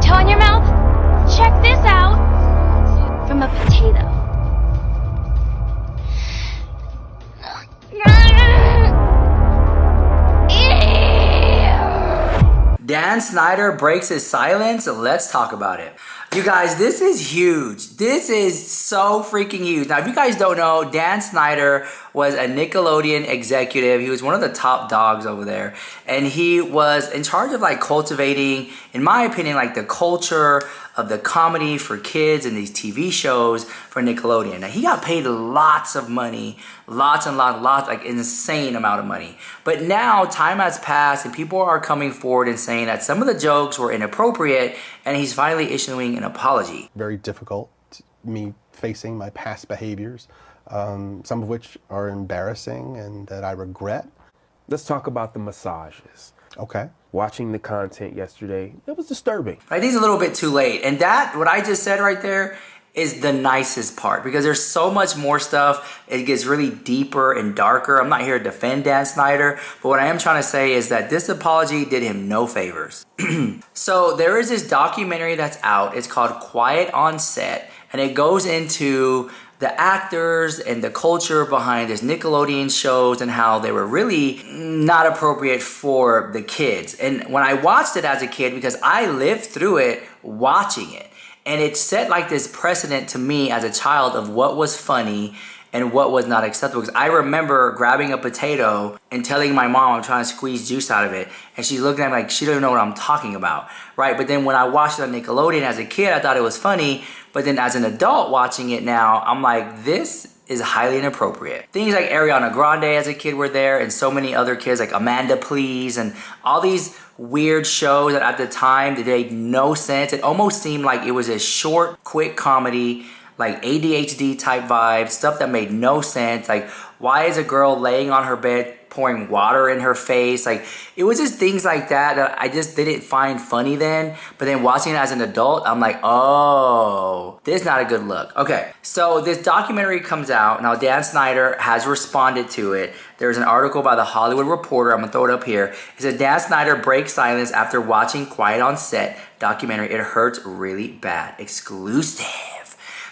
toe in your mouth? Check this out. From a potato. Dan Snyder breaks his silence. Let's talk about it. You guys, this is huge. This is so freaking huge. Now, if you guys don't know, Dan Snyder was a Nickelodeon executive. He was one of the top dogs over there. And he was in charge of like cultivating, in my opinion, like the culture of the comedy for kids and these TV shows for Nickelodeon. Now, he got paid lots of money, lots, like insane amount of money. But now time has passed and people are coming forward and saying that some of the jokes were inappropriate, and he's finally issuing an apology. Very difficult, me facing my past behaviors, some of which are embarrassing and that I regret. Let's talk about the massages. Okay. Watching the content yesterday, it was disturbing. I think it's a little bit too late. And that, what I just said right there, is the nicest part, because there's so much more stuff. It gets really deeper and darker. I'm not here to defend Dan Snyder, but what I am trying to say is that this apology did him no favors. So there is this documentary that's out. It's called Quiet on Set, and it goes into the actors and the culture behind this Nickelodeon shows and how they were really not appropriate for the kids. And when I watched it as a kid, because I lived through it watching it, and it set like this precedent to me as a child of what was funny and what was not acceptable. Because I remember grabbing a potato and telling my mom I'm trying to squeeze juice out of it, and she's looking at me like she doesn't know what I'm talking about, right? But then when I watched it on Nickelodeon as a kid, I thought it was funny. But then as an adult watching it now, I'm like, this is highly inappropriate. Things like Ariana Grande as a kid were there, and so many other kids like Amanda Please, and all these weird shows that at the time they made no sense. It almost seemed like it was a short, quick comedy, like ADHD type vibe, stuff that made no sense. Like, why is a girl laying on her bed pouring water in her face? Like, it was just things like that that I just didn't find funny then. But then watching it as an adult, I'm like, oh, this is not a good look. Okay, so this documentary comes out. Now, Dan Snyder has responded to it. There's an article by The Hollywood Reporter. I'm gonna throw it up here. It says, Dan Snyder breaks silence after watching Quiet on Set documentary. It hurts really bad. Exclusive.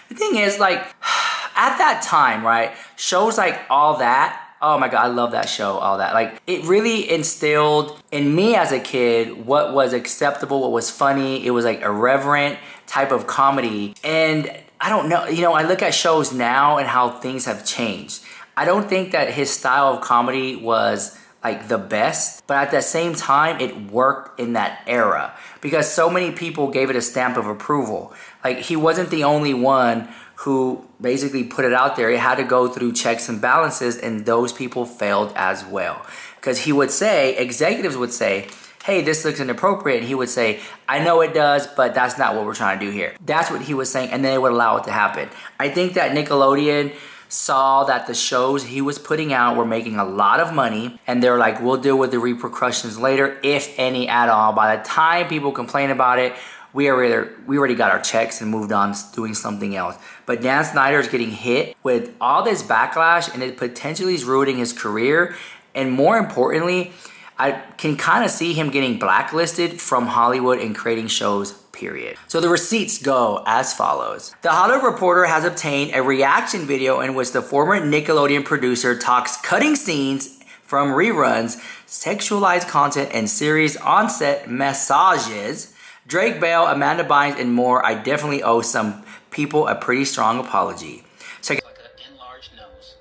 The thing is, like, at that time, right, shows like All That, oh my God, I love that show, All That. Like, it really instilled in me as a kid what was acceptable, what was funny. It was like irreverent type of comedy. And I don't know, you know, I look at shows now and how things have changed. I don't think that his style of comedy was like the best, but at the same time, it worked in that era because so many people gave it a stamp of approval. Like, he wasn't the only one who basically put it out there. It had to go through checks and balances, and those people failed as well. Because he would say, executives would say, hey, this looks inappropriate. And he would say, I know it does, but that's not what we're trying to do here. That's what he was saying, and then they would allow it to happen. I think that Nickelodeon saw that the shows he was putting out were making a lot of money, and they're like, we'll deal with the repercussions later, if any at all. By the time people complain about it, we already got our checks and moved on doing something else. But Dan Snyder is getting hit with all this backlash, and it potentially is ruining his career. And more importantly, I can kind of see him getting blacklisted from Hollywood and creating shows, period. So the receipts go as follows. The Hollywood Reporter has obtained a reaction video in which the former Nickelodeon producer talks cutting scenes from reruns, sexualized content, and series on-set massages. Drake Bell, Amanda Bynes, and more. I definitely owe some people a pretty strong apology. Check like an enlarged nose,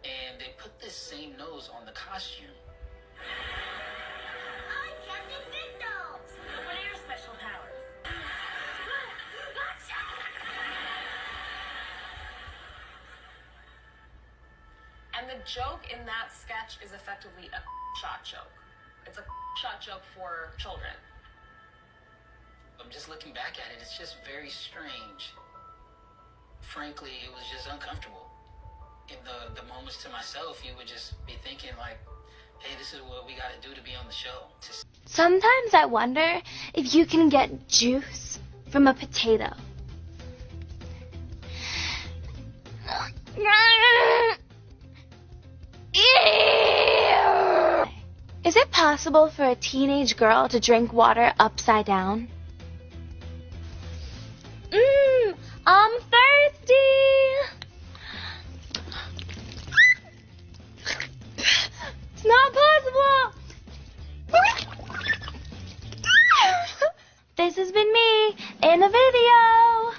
and they put this same nose on the costume. I can't defend those. What are your special powers? And the joke in that sketch is effectively a shot joke. It's a shot joke for children. I'm just looking back at it, it's just very strange. Frankly, it was just uncomfortable. In the moments to myself, you would just be thinking like, hey, this is what we gotta do to be on the show. Sometimes I wonder if you can get juice from a potato. Is it possible for a teenage girl to drink water upside down? I'm thirsty. It's not possible. This has been me in a video.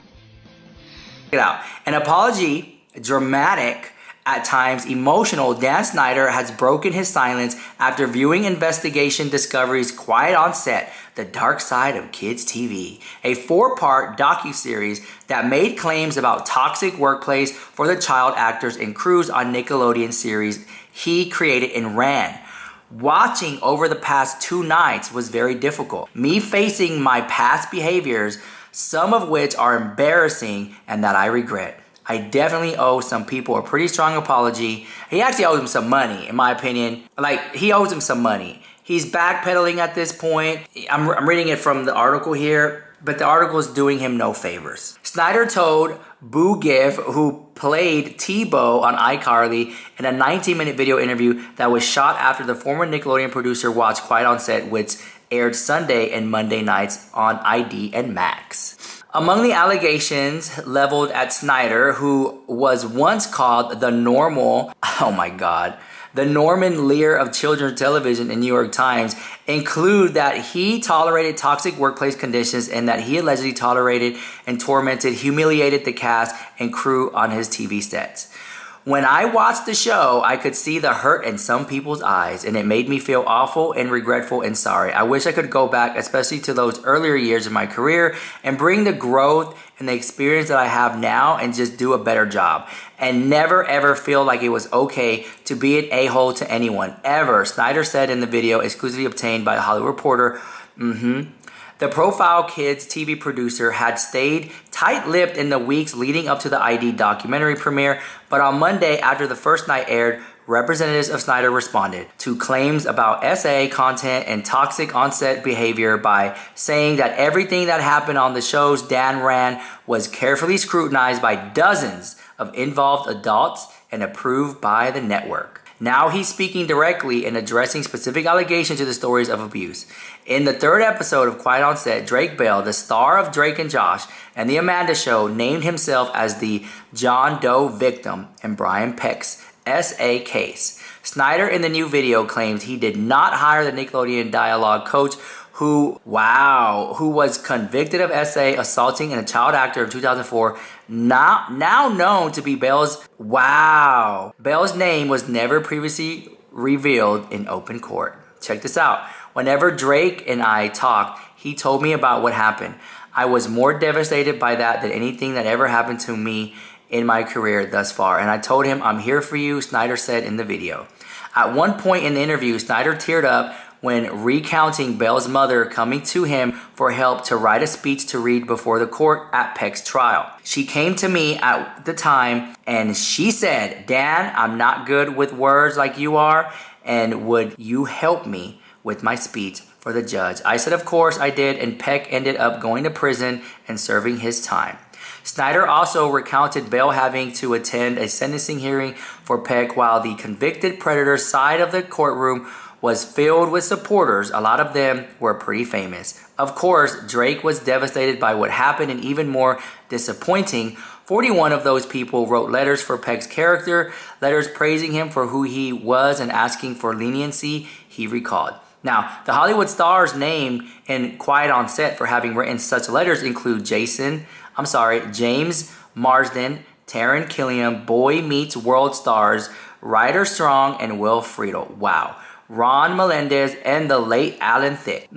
Check it out. An apology, dramatic, at times emotional, Dan Snyder has broken his silence after viewing Investigation Discovery's Quiet on Set, The Dark Side of Kids TV, a 4-part docuseries that made claims about toxic workplace for the child actors and crews on Nickelodeon series he created and ran. Watching over the past 2 nights was very difficult. Me facing my past behaviors, some of which are embarrassing and that I regret. I definitely owe some people a pretty strong apology. He actually owes them some money, in my opinion. Like, he owes them some money. He's backpedaling at this point. I'm reading it from the article here, but the article is doing him no favors. Snyder told Boo Giff, who played T-Bo on iCarly, in a 19-minute video interview that was shot after the former Nickelodeon producer watched Quiet on Set, which aired Sunday and Monday nights on ID and Max. Among the allegations leveled at Snyder, who was once called the Norman Lear of children's television in New York Times, include that he tolerated toxic workplace conditions and that he allegedly tolerated and tormented, humiliated the cast and crew on his TV sets. When I watched the show, I could see the hurt in some people's eyes, and it made me feel awful and regretful and sorry. I wish I could go back, especially to those earlier years of my career, and bring the growth and the experience that I have now and just do a better job. And never ever feel like it was okay to be an a-hole to anyone, ever, Snyder said in the video exclusively obtained by The Hollywood Reporter. The Profile Kids TV producer had stayed tight-lipped in the weeks leading up to the ID documentary premiere, but on Monday, after the first night aired, representatives of Snyder responded to claims about SA content and toxic on-set behavior by saying that everything that happened on the shows Dan ran was carefully scrutinized by dozens of involved adults and approved by the network. Now he's speaking directly and addressing specific allegations to the stories of abuse. In the 3rd episode of Quiet on Set, Drake Bell, the star of Drake and Josh and The Amanda Show, named himself as the John Doe victim in Brian Peck's SA case. Snyder in the new video claims he did not hire the Nickelodeon dialogue coach who was convicted of SA assaulting a child actor in 2004, now known to be Bell's name was never previously revealed in open court. Check this out. Whenever Drake and I talked, he told me about what happened. I was more devastated by that than anything that ever happened to me in my career thus far. And I told him, I'm here for you, Snyder said in the video. At one point in the interview, Snyder teared up when recounting Bell's mother coming to him for help to write a speech to read before the court at Peck's trial. She came to me at the time and she said, Dan, I'm not good with words like you are, and would you help me with my speech for the judge? I said, of course I did, and Peck ended up going to prison and serving his time. Snyder also recounted Bell having to attend a sentencing hearing for Peck while the convicted predator's side of the courtroom was filled with supporters. A lot of them were pretty famous. Of course, Drake was devastated by what happened, and even more disappointing, 41 of those people wrote letters for Peck's character, letters praising him for who he was and asking for leniency, he recalled. Now, the Hollywood stars named in Quiet on Set for having written such letters include James Marsden, Taron Killam, Boy Meets World stars, Ryder Strong, and Will Friedle. Wow. Ron Melendez, and the late Alan Thicke.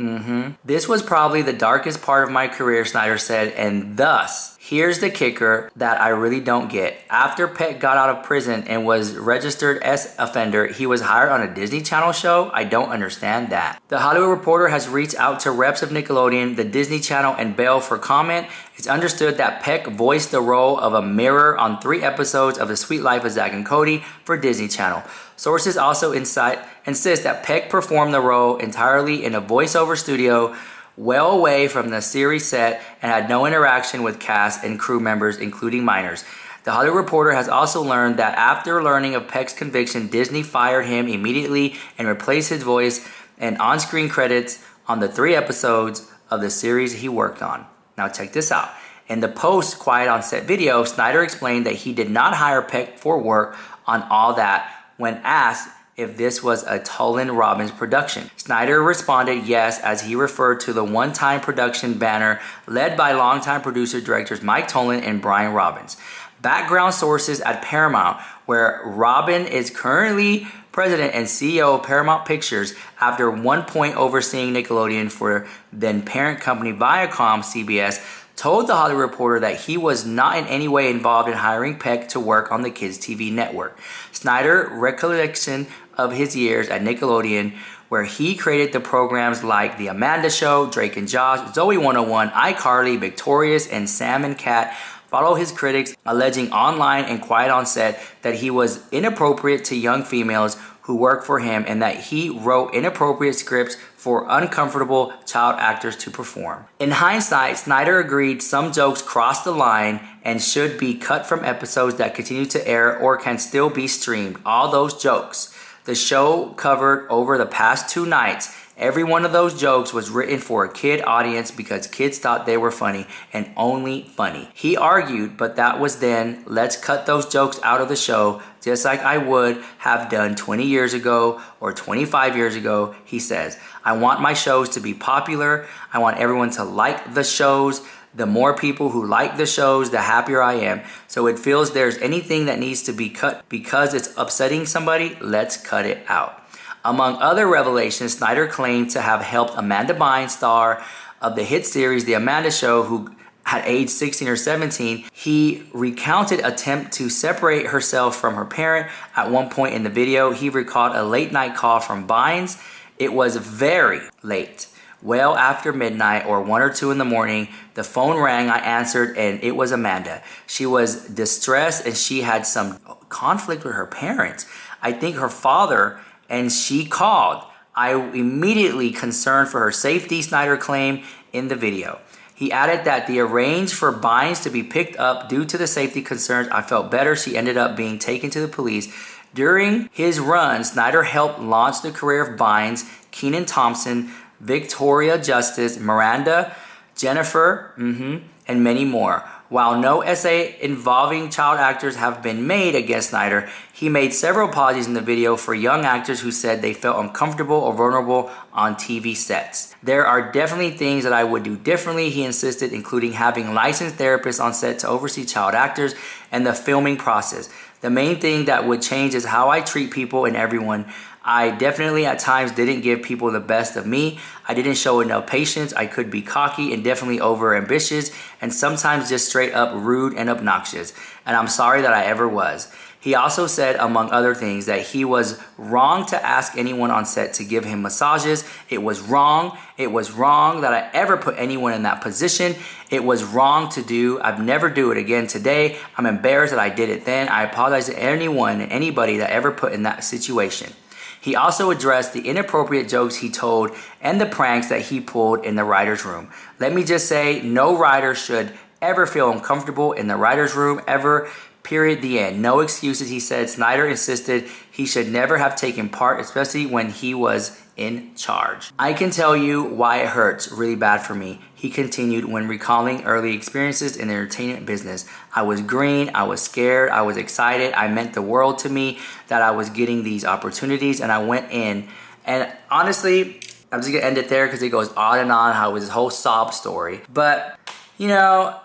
This was probably the darkest part of my career, Snyder said, and thus, here's the kicker that I really don't get. After Peck got out of prison and was registered as offender, he was hired on a Disney Channel show? I don't understand that. The Hollywood Reporter has reached out to reps of Nickelodeon, the Disney Channel, and Bell for comment. It's understood that Peck voiced the role of a mirror on 3 episodes of The Sweet Life of Zack and Cody for Disney Channel. Sources also insist that Peck performed the role entirely in a voiceover studio well away from the series set and had no interaction with cast and crew members, including minors. The Hollywood Reporter has also learned that after learning of Peck's conviction, Disney fired him immediately and replaced his voice and on-screen credits on the 3 episodes of the series he worked on. Now check this out. In the post Quiet on Set video, Snyder explained that he did not hire Peck for work on all that when asked if this was a Tolan Robbins production. Snyder responded yes, as he referred to the one-time production banner led by longtime producer-directors Mike Tolan and Brian Robbins. Background sources at Paramount, where Robin is currently president and CEO of Paramount Pictures after one point overseeing Nickelodeon for then parent company Viacom CBS, told The Hollywood Reporter that he was not in any way involved in hiring Peck to work on the kids' TV network. Snyder recollection of his years at Nickelodeon, where he created the programs like The Amanda Show, Drake and Josh, Zoe 101, iCarly, Victorious, and Sam and Cat, follow his critics, alleging online and Quiet on Set that he was inappropriate to young females who work for him and that he wrote inappropriate scripts for uncomfortable child actors to perform. In hindsight, Snyder agreed some jokes crossed the line and should be cut from episodes that continue to air or can still be streamed. All those jokes the show covered over the past 2 nights, every one of those jokes was written for a kid audience because kids thought they were funny and only funny. He argued, but that was then. Let's cut those jokes out of the show, just like I would have done 20 years ago or 25 years ago, he says. I want my shows to be popular. I want everyone to like the shows. The more people who like the shows, the happier I am. So it feels there's anything that needs to be cut because it's upsetting somebody, let's cut it out. Among other revelations, Snyder claimed to have helped Amanda Bynes, star of the hit series The Amanda Show, who at age 16 or 17, he recounted attempt to separate herself from her parent. At one point in the video, he recalled a late night call from Bynes. It was very late. Well after midnight or 1 or 2 in the morning, the phone rang, I answered, and it was Amanda. She was distressed and she had some conflict with her parents. I think her father, and she called. I immediately concerned for her safety, Snyder claimed in the video. He added that they arranged for Bynes to be picked up due to the safety concerns. I felt better. She ended up being taken to the police. During his run, Snyder helped launch the career of Bynes, Kenan Thompson, Victoria Justice, Miranda, Jennifer, and many more. While no essay involving child actors have been made against Snyder, he made several apologies in the video for young actors who said they felt uncomfortable or vulnerable on TV sets. There are definitely things that I would do differently, he insisted, including having licensed therapists on set to oversee child actors and the filming process. The main thing that would change is how I treat people and everyone. I definitely at times didn't give people the best of me. I didn't show enough patience. I could be cocky and definitely over ambitious and sometimes just straight up rude and obnoxious. And I'm sorry that I ever was. He also said, among other things, that he was wrong to ask anyone on set to give him massages. It was wrong. It was wrong that I ever put anyone in that position. It was wrong to do. I'd never do it again today. I'm embarrassed that I did it then. I apologize to anyone and anybody that ever put in that situation. He also addressed the inappropriate jokes he told and the pranks that he pulled in the writer's room. Let me just say, no writer should ever feel uncomfortable in the writer's room, ever, period, the end. No excuses, he said. Snyder insisted he should never have taken part, especially when he was in charge. I can tell you why it hurts really bad for me, he continued when recalling early experiences in the entertainment business. I was green, I was scared, I was excited. I meant the world to me that I was getting these opportunities and I went in. And honestly, I'm just gonna end it there because it goes on and on how it was his whole sob story. But, you know,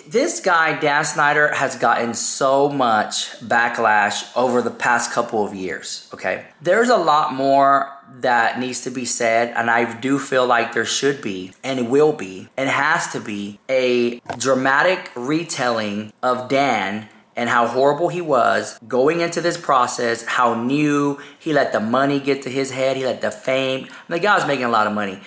this guy, Dan Snyder, has gotten so much backlash over the past couple of years, okay? There's a lot more that needs to be said, and I do feel like there should be, and it will be, and has to be, a dramatic retelling of Dan and how horrible he was going into this process, how new, he let the money get to his head, he let the fame, the guy was making a lot of money,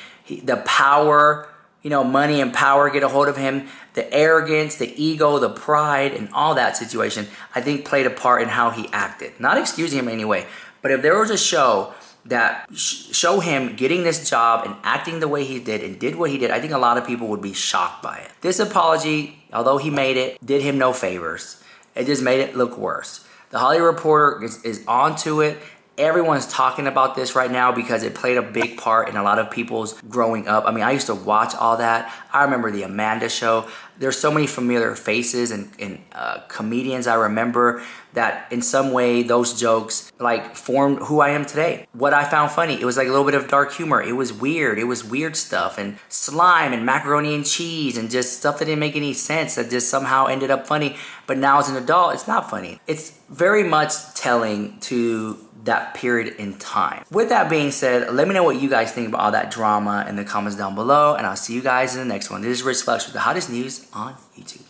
the power, you know, money and power get a hold of him, the arrogance, the ego, the pride, and all that situation, I think played a part in how he acted. Not excusing him anyway, but if there was a show that show him getting this job and acting the way he did and did what he did, I think a lot of people would be shocked by it. This apology, although he made it, did him no favors. It just made it look worse. The Hollywood Reporter is onto it, Everyone's talking about this right now because it played a big part in a lot of people's growing up. I mean, I used to watch all that. I remember the Amanda Show. There's so many familiar faces and comedians I remember that in some way those jokes like formed who I am today. What I found funny, it was like a little bit of dark humor. It was weird. It was weird stuff and slime and macaroni and cheese and just stuff that didn't make any sense that just somehow ended up funny. But now as an adult, it's not funny. It's very much telling to that period in time. With that being said, let me know what you guys think about all that drama in the comments down below, and I'll see you guys in the next one. This is Rich Flux with the hottest news on YouTube.